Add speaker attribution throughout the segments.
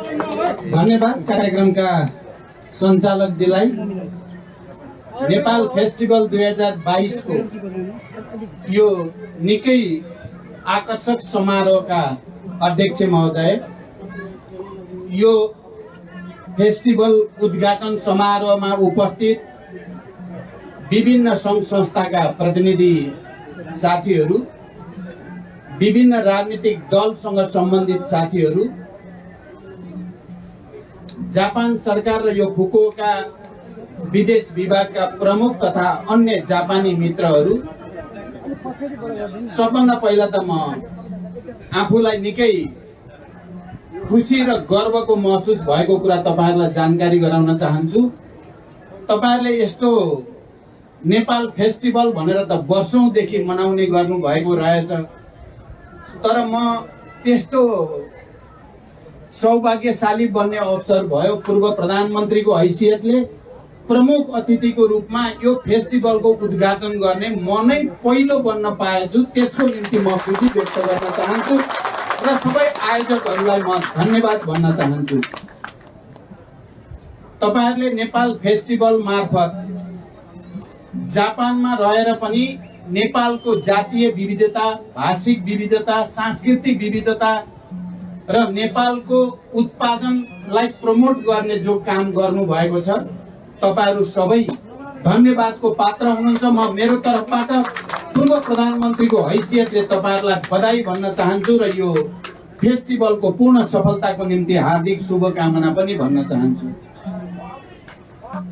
Speaker 1: धन्यवाद कार्यक्रमका सञ्चालकजीलाई। नेपाल फेस्टिभल 2022 को यो निकै आकर्षक समारोहका अध्यक्ष महोदय, यो फेस्टिभल उद्घाटन समारोहमा उपस्थित विभिन्न संघ संस्थाका प्रतिनिधि साथीहरू, विभिन्न राजनीतिक दलसँग सम्बन्धित साथीहरू, जापान सरकार र यो फुकुओका विदेश विभागका प्रमुख तथा अन्य जापानी मित्रहरू, सबभन्दा पहिला त म आफूलाई निकै खुसी र गर्वको महसुस भएको कुरा तपाईहरुलाई जानकारी गराउन चाहन्छु। तपाईहरुले यस्तो नेपाल फेस्टिभल भनेर त वर्षौंदेखि मनाउने गर्नु भएको रहेछ, तर म त्यस्तो सौभाग्यशाली बन्ने अवसर भयो। पूर्व प्रधानमन्त्रीको हैसियतले प्रमुख अतिथिको रूपमा यो फेस्टिभलको उद्घाटन गर्ने म नै पहिलो बन्न पाएछु। त्यसको निम्ति म खुसी व्यक्त गर्न चाहन्छु र सबै आयोजकहरूलाई म धन्यवाद भन्न चाहन्छु। तपाईहरुले नेपाल फेस्टिभल मार्फत जापानमा रहेर पनि नेपालको जातीय विविधता, भाषिक विविधता, सांस्कृतिक विविधता र नेपालको उत्पादनलाई प्रमोट गर्ने जो काम गर्नु भएको छ, तपाईहरु सबै धन्यवादको पात्र हुनुहुन्छ। म मेरो तर्फबाट पूर्व प्रधानमन्त्रीको हैसियतले तपाईहरुलाई बधाई भन्न चाहन्छु र यो फेस्टिभलको पूर्ण सफलताको निम्ति हार्दिक शुभकामना पनि भन्न चाहन्छु।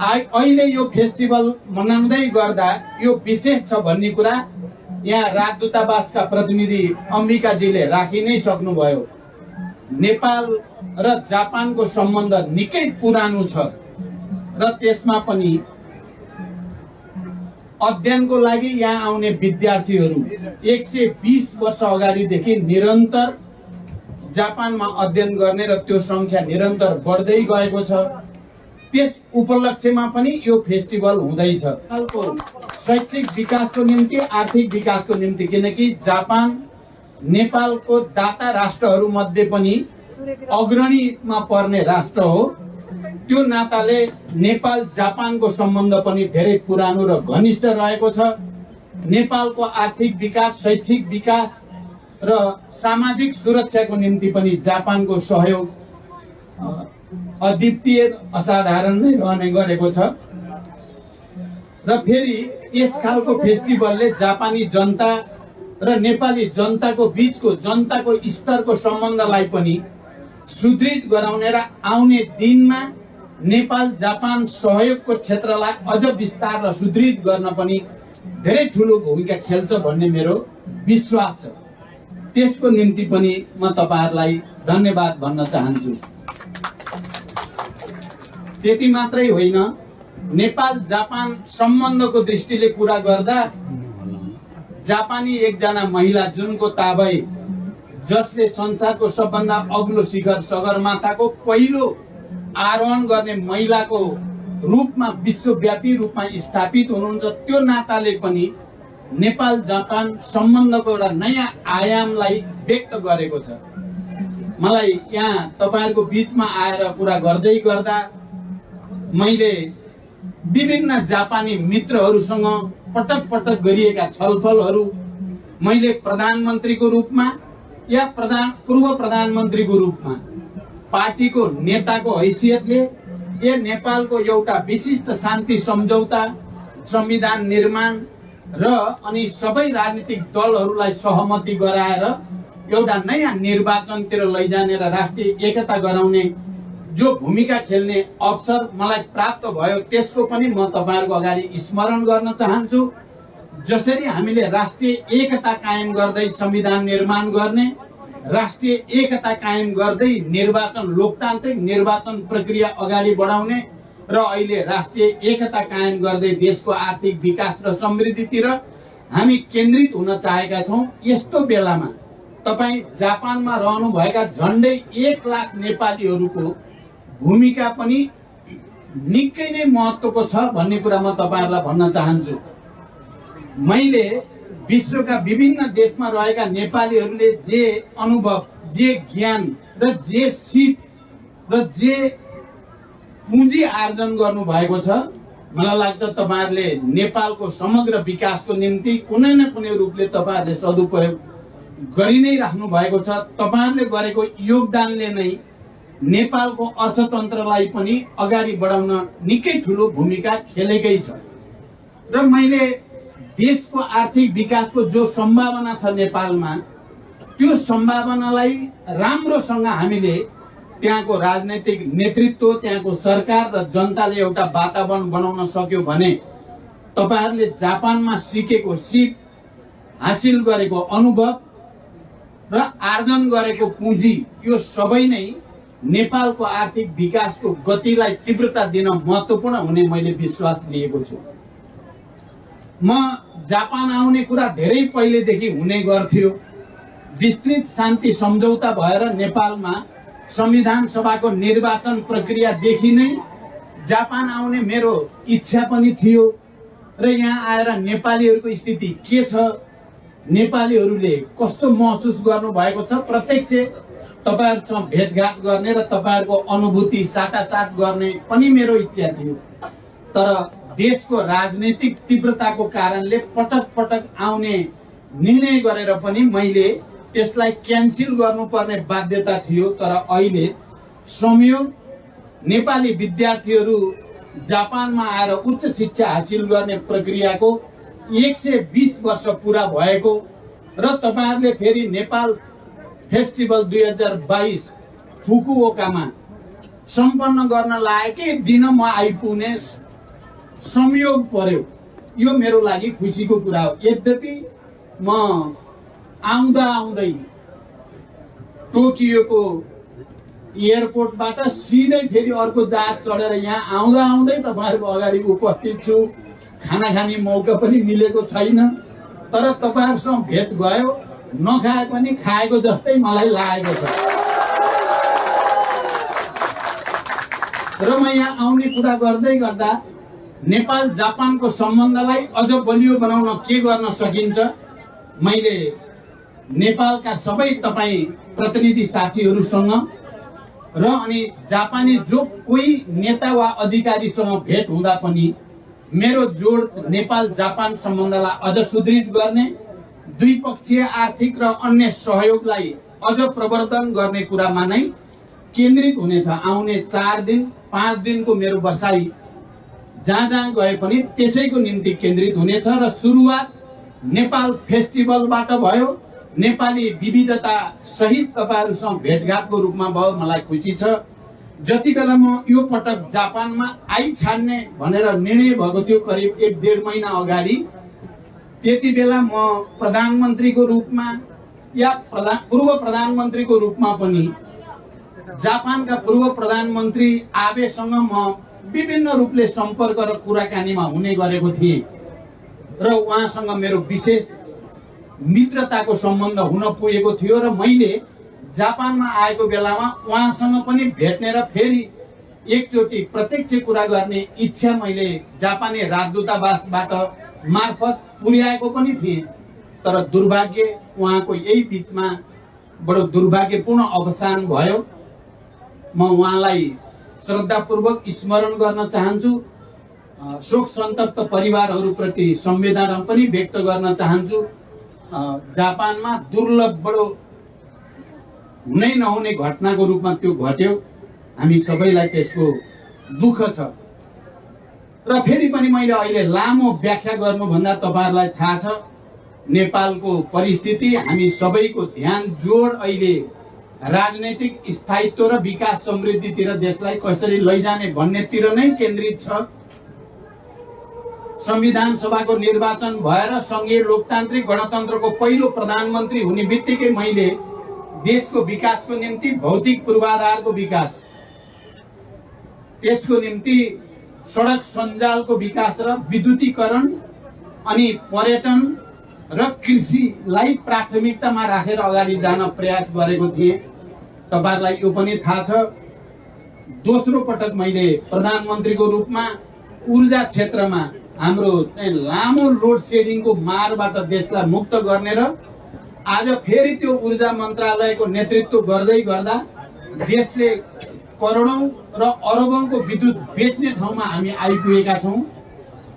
Speaker 1: अहिले यो फेस्टिभल मनाउँदै गर्दा यो विशेष छ भन्ने कुरा यहाँ राजदूतावासका प्रतिनिधि अम्बिकाजीले राखि नै सक्नुभयो। नेपाल र जापानको सम्बन्ध निकै पुरानो छ र त्यसमा पनि अध्ययनको लागि यहाँ आउने विद्यार्थीहरू 120 वर्ष अगाडिदेखि निरन्तर जापानमा अध्ययन गर्ने र त्यो संख्या निरन्तर बढ्दै गएको छ। त्यस उपलक्ष्यमा पनि यो फेस्टिभल हुँदैछ। शैक्षिक विकासको निम्ति, आर्थिक विकासको निम्ति, किनकि जापान नेपालको दाता राष्ट्रहरू मध्ये पनि अग्रणीमा पर्ने राष्ट्र हो। त्यो नाताले नेपाल जापानको सम्बन्ध पनि धेरै पुरानो र घनिष्ठ रहेको छ। नेपालको आर्थिक विकास, शैक्षिक विकास र सामाजिक सुरक्षाको निम्ति पनि जापानको सहयोग अद्वितीय, असाधारण नै रहने गरेको छ। र फेरि यस खालको फेस्टिभलले जापानी जनता र नेपाली जनताको बीचको, जनताको स्तरको सम्बन्धलाई पनि सुदृढ गराउने र आउने दिनमा नेपाल जापान सहयोगको क्षेत्रलाई अझ विस्तार र सुदृढ गर्न पनि धेरै ठूलो भूमिका खेल्छ भन्ने मेरो विश्वास छ। त्यसको निम्ति पनि म तपाईहरुलाई धन्यवाद भन्न चाहन्छु। त्यति मात्रै होइन, नेपाल जापान सम्बन्धको दृष्टिले कुरा गर्दा जापानी एकजना महिला जुनको ताबई, जसले संसारको सबभन्दा अग्लो शिखर सगरमाथाको पहिलो आरोहण गर्ने महिलाको रूपमा विश्वव्यापी रूपमा स्थापित हुनुहुन्छ, त्यो नाताले पनि नेपाल जापान सम्बन्धको एउटा नयाँ आयामलाई व्यक्त गरेको छ। मलाई यहाँ तपाईहरुको बीचमा आएर कुरा गर्दै गर्दा मैले विभिन्न जापानी मित्रहरूसँग पटक पटक गरिएका छलफलहरू, मैले प्रधानमन्त्रीको रूपमा या पूर्व प्रधानमन्त्रीको रूपमा, पार्टीको नेताको हैसियतले या नेपालको एउटा विशिष्ट शान्ति सम्झौता, संविधान निर्माण र अनि सबै राजनीतिक दलहरूलाई सहमति गराएर एउटा नयाँ निर्वाचनतिर लैजाने र राष्ट्रिय एकता गराउने जो भूमिका खेल्ने अवसर मलाई प्राप्त भयो, त्यसको पनि म तपाईहरुको अगाडि स्मरण गर्न चाहन्छु। जसरी हामीले राष्ट्रिय एकता कायम गर्दै संविधान निर्माण गर्ने, राष्ट्रिय एकता कायम गर्दै निर्वाचन, लोकतान्त्रिक निर्वाचन प्रक्रिया अगाडि बढाउने र अहिले राष्ट्रिय एकता कायम गर्दै देशको आर्थिक विकास र समृद्धितिर हामी केन्द्रित हुन चाहेका छौं। यस्तो बेलामा तपाई जापानमा रहनुभएका झण्डै 1 लाख नेपालीहरूको भूमिका पनि निकै नै महत्त्वको छ भन्ने कुरा म तपाईहरुलाई भन्न चाहन्छु। मैले विश्वका विभिन्न देशमा रहेका नेपालीहरूले जे अनुभव, जे ज्ञान र जे सिप र जे पुँजी आर्जन गर्नु भएको छ, मलाई लाग्छ तपाईहरुले नेपालको समग्र विकासको निम्ति कुनै न कुनै रूपले तपाईहरुले सदुपयोग गरि नै राख्नु भएको छ। तपाईहरुले गरेको योगदानले नै नेपालको अर्थतन्त्रलाई पनि अगाडि बढाउन निकै ठूलो भूमिका खेलेकै छ। र मैले देशको आर्थिक विकासको जो सम्भावना छ नेपालमा, त्यो सम्भावनालाई राम्रोसँग हामीले त्यहाँको राजनैतिक नेतृत्व, त्यहाँको सरकार र जनताले एउटा वातावरण बनाउन सक्यो भने तपाईहरुले जापानमा सिकेको सिप, हासिल गरेको अनुभव र आर्जन गरेको पुँजी, यो सबै नै नेपालको आर्थिक विकासको गतिलाई तीव्रता दिन महत्त्वपूर्ण हुने मैले विश्वास लिएको छु। म जापान आउने कुरा धेरै पहिलेदेखि हुने गर्थ्यो। विस्तृत शान्ति सम्झौता भएर नेपालमा संविधान सभाको निर्वाचन प्रक्रियादेखि नै जापान आउने मेरो इच्छा पनि थियो। र यहाँ आएर नेपालीहरूको स्थिति के छ, नेपालीहरूले कस्तो महसुस गर्नु भएको छ, प्रत्यक्ष तपाईहरुसँग भेटघाट गर्ने र तपाईहरुको अनुभूति साटासाट गर्ने पनि मेरो इच्छा थियो। तर देशको राजनीतिक तीव्रताको कारणले पटक पटक आउने निर्णय गरेर पनि मैले त्यसलाई क्यान्सल गर्नुपर्ने बाध्यता थियो। तर अहिले संयोग नेपाली विद्यार्थीहरू जापानमा आएर उच्च शिक्षा हासिल गर्ने प्रक्रियाको 120 वर्ष पूरा भएको र तपाईहरुले फेरि नेपाल फेस्टिभल 2022 फुकुओकामा सम्पन्न गर्न लागेकै दिन म आइपुग्ने संयोग पर्यो। यो मेरो लागि खुसीको कुरा हो। यद्यपि म आउँदा आउँदै टोकियोको एयरपोर्टबाट सिधै फेरि अर्को जहाज चढेर यहाँ आउँदा आउँदै तपाईहरुको अगाडि उपस्थित छु। खाना खाने मौका पनि मिलेको छैन, तर तपाईहरुसँग भेट भयो, नखाए पनि खाएको जस्तै मलाई लागेको छ। र म यहाँ आउने कुरा गर्दै गर्दा नेपाल जापानको सम्बन्धलाई अझ बलियो बनाउन के गर्न सकिन्छ, मैले नेपालका सबै तपाई प्रतिनिधि साथीहरूसँग र अनि जापानी जो कोही नेता वा अधिकारीसँग भेट हुँदा पनि मेरो जोड नेपाल जापान सम्बन्धलाई अझ सुदृढ गर्ने, द्विपक्षीय आर्थिक र अन्य सहयोगलाई अझ प्रवर्धन गर्ने कुरामा नै केन्द्रित हुनेछ। आउने 4 दिन 5 दिनको मेरो बसाई जहाँ जहाँ गए पनि त्यसैको निम्ति केन्द्रित हुनेछ। र सुरुवात नेपाल फेस्टिभलबाट भयो, नेपाली विविधता सहित तपाईहरुसँग भेटघाटको रूपमा भयो, मलाई खुसी छ। जति बेला म यो पटक जापानमा छाड्ने भनेर निर्णय भएको थियो करिब 1-1.5 महिना अगाडि, त्यति बेला म प्रधानमन्त्रीको रूपमा या पूर्व प्रधानमन्त्रीको रूपमा पनि जापानका पूर्व प्रधानमन्त्री आबेसँग म विभिन्न रूपले सम्पर्क र कुराकानीमा हुने गरेको थिएँ र उहाँसँग मेरो विशेष मित्रताको सम्बन्ध हुन पुगेको थियो। र मैले जापानमा आएको बेलामा उहाँसँग पनि भेट्ने र फेरि एकचोटि प्रत्यक्ष कुरा गर्ने इच्छा मैले जापानी राजदूतावासबाट मार्फत पुर्याएको पनि थिएँ। तर दुर्भाग्य उहाँको यही बीचमा बडो दुर्भाग्यपूर्ण अवसान भयो। म उहाँलाई श्रद्धापूर्वक स्मरण गर्न चाहन्छु, शोक सन्तप्त परिवारहरूप्रति संवेदना पनि व्यक्त गर्न चाहन्छु। जापानमा दुर्लभ बडो हुनै नहुने घटनाको रूपमा त्यो घट्यो, हामी सबैलाई त्यसको दुःख छ। र फेरि पनि मैले अहिले लामो व्याख्या गर्नुभन्दा तपाईहरुलाई थाहा छ नेपालको परिस्थिति, हामी सबैको ध्यान जोड अहिले राजनैतिक स्थायित्व र विकास समृद्धितिर देशलाई कसरी लैजाने भन्नेतिर नै केन्द्रित छ। संविधान सभाको निर्वाचन भएर संघीय लोकतान्त्रिक गणतन्त्रको पहिलो प्रधानमन्त्री हुने बित्तिकै मैले देशको विकासको निम्ति भौतिक पूर्वाधारको विकास, त्यसको निम्ति सडक सञ्जालको विकास र विद्युतीकरण अनि पर्यटन र कृषिलाई प्राथमिकतामा राखेर अगाडि जान प्रयास गरेको थिएँ। तपाईहरुलाई यो पनि थाहा छ, दोस्रो पटक मैले प्रधानमन्त्रीको रूपमा ऊर्जा क्षेत्रमा हाम्रो लामो लोड सेडिङको मारबाट देशलाई मुक्त गर्ने र आज फेरि त्यो ऊर्जा मन्त्रालयको नेतृत्व गर्दै गर्दा देशले करोडौं र अरबौंको विद्युत बेच्ने ठाउँमा हामी आइपुगेका छौँ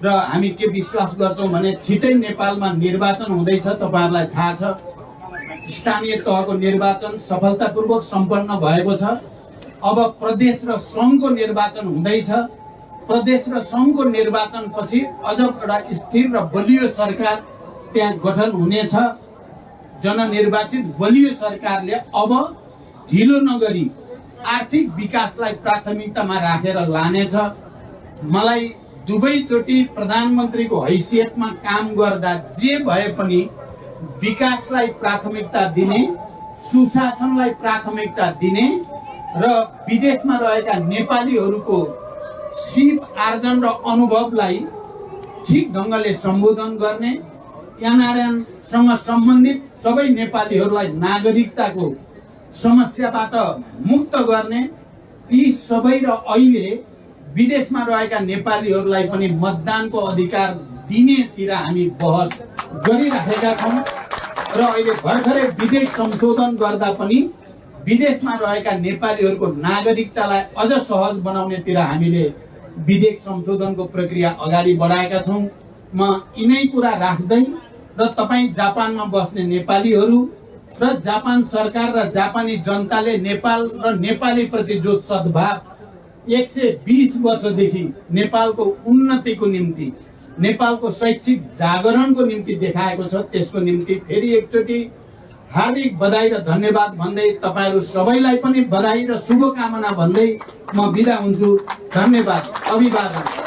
Speaker 1: र हामी के विश्वास गर्छौँ भने छिटै नेपालमा निर्वाचन हुँदैछ। तपाईहरुलाई थाहा छ, स्थानीय तहको निर्वाचन सफलतापूर्वक सम्पन्न भएको छ। अब प्रदेश र संघको निर्वाचन हुँदैछ। प्रदेश र संघको निर्वाचन पछि अझ एउटा स्थिर र बलियो सरकार त्यहाँ गठन हुनेछ। जननिर्वाचित बलियो सरकारले अब ढिलो नगरी आर्थिक विकासलाई प्राथमिकतामा राखेर लानेछ। मलाई दुवैचोटि प्रधानमन्त्रीको हैसियतमा काम गर्दा जे भए पनि विकासलाई प्राथमिकता दिने, सुशासनलाई प्राथमिकता दिने र विदेशमा रहेका नेपालीहरूको सिप आर्जन र अनुभवलाई ठिक ढंगले सम्बोधन गर्ने, एनआरएनसँग सम्बन्धित सबै नेपालीहरूलाई नागरिकताको समस्याबाट मुक्त गर्ने, यी सबै र अहिले विदेशमा रहेका नेपालीहरूलाई पनि मतदानको अधिकार दिनेतिर हामी बहस गरिराखेका छौँ र अहिले भर्खरै विधेयक संशोधन गर्दा पनि विदेशमा रहेका नेपालीहरूको नागरिकतालाई अझ सहज बनाउनेतिर हामीले विधेयक संशोधनको प्रक्रिया अगाडि बढाएका छौँ। म यिनै कुरा राख्दै र तपाईँ जापानमा बस्ने नेपालीहरू र जापान सरकार र जापानी जनताले नेपाल र नेपाली प्रति जो सद्भाव 120 वर्षदेखि नेपालको उन्नतिको निम्ति, नेपालको शैक्षिक जागरणको निम्ति देखाएको छ, त्यसको निम्ति फेरि एकचोटि हार्दिक बधाई र धन्यवाद भन्दै तपाईहरु सबैलाई पनि बधाई र शुभकामना भन्दै म बिदा हुन्छु। धन्यवाद, अभिवादन।